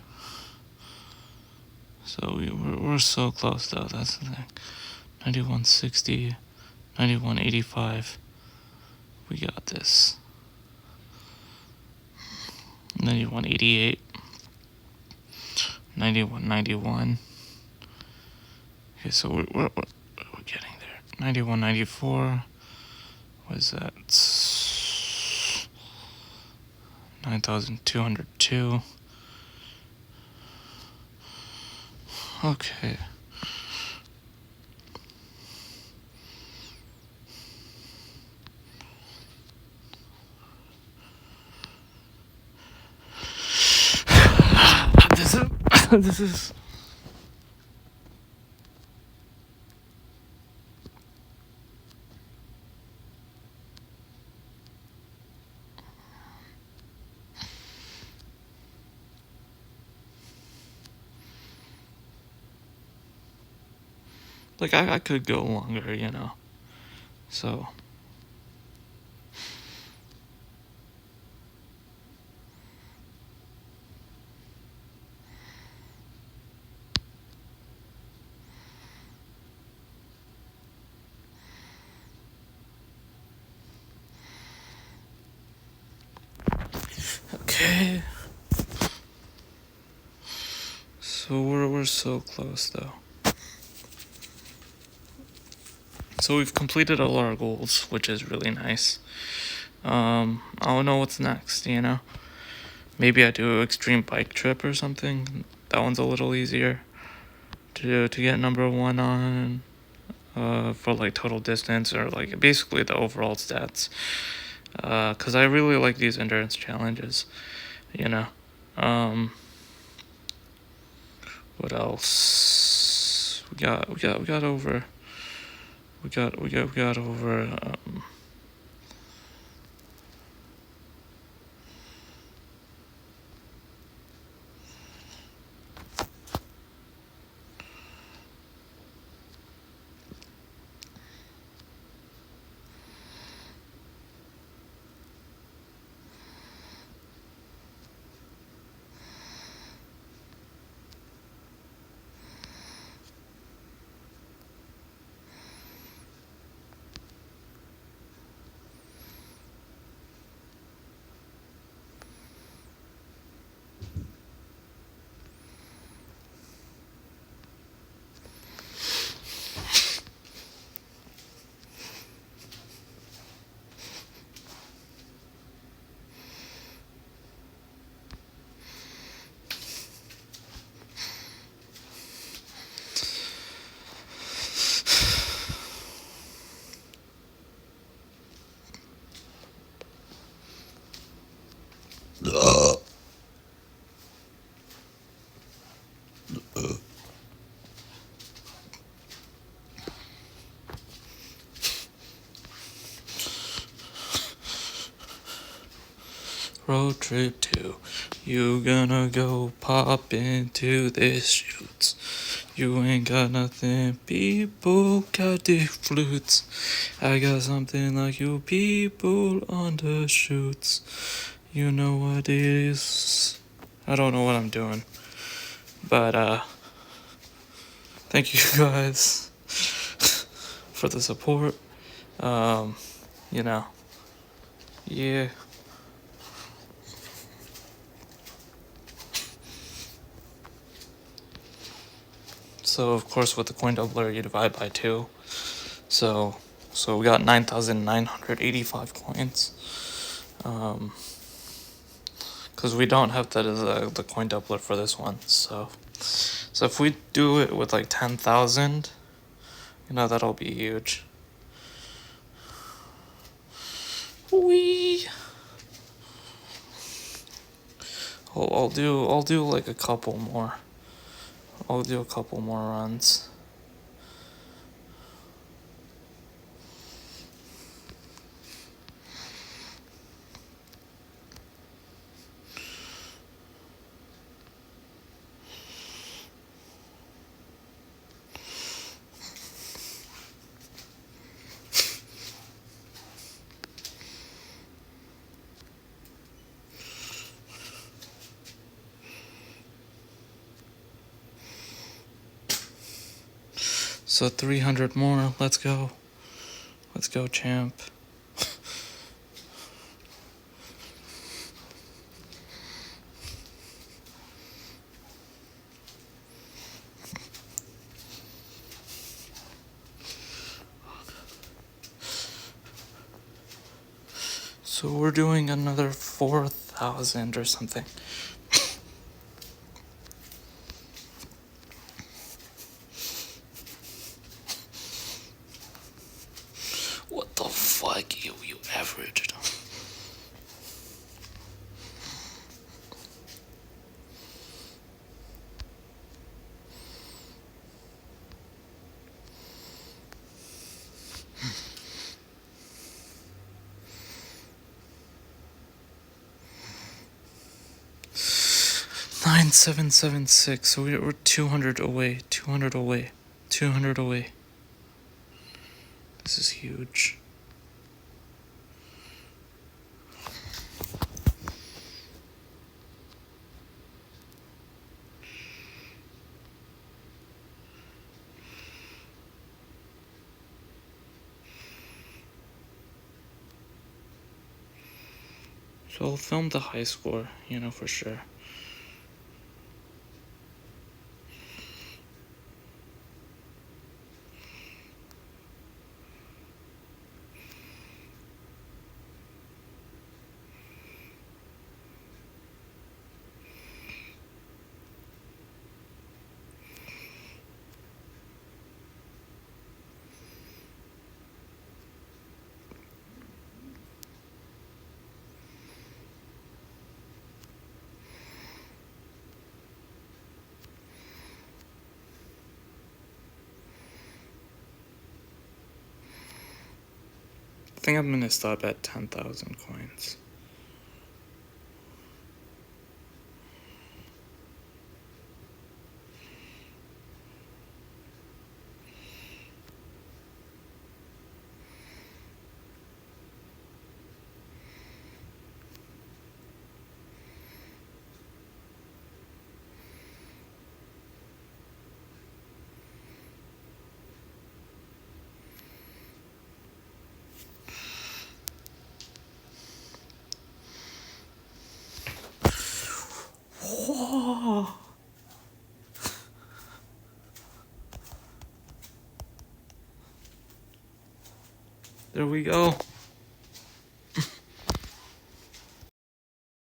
So we're so close though. That's the thing. 9160, 9185. We got this. 9188. 9191. Okay, so we're getting there. 9194. What is that? 9,202. Okay. This is Like, I could go longer, you know. So. Okay. So we're so close though. So we've completed all our goals, which is really nice. I don't know what's next, you know? Maybe I do an extreme bike trip or something. That one's a little easier to get number one on, for like total distance or like basically the overall stats. Cause I really like these endurance challenges, you know? What else? We got over. We got over. Road trip 2. You gonna go pop into this shoots. You ain't got nothing, people got dick flutes. I got something like you people undershoots. You know what it is. I don't know what I'm doing. But thank you guys for the support. You know. Yeah. So of course with the coin doubler you divide by 2. So we got 9,985 coins. Because we don't have the coin doubler for this one. So if we do it with like 10,000, you know, that'll be huge. Wee. I'll do like a couple more. I'll do a couple more runs. So 300 more. Let's go. Let's go, champ. So we're doing another 4,000 or something. What the fuck, you averaged? $9,776. So we're 200 away. 200 away. 200 away. This is huge. So I'll film the high score, for sure. I think I'm gonna stop at 10,000 coins. Whoa. There we go.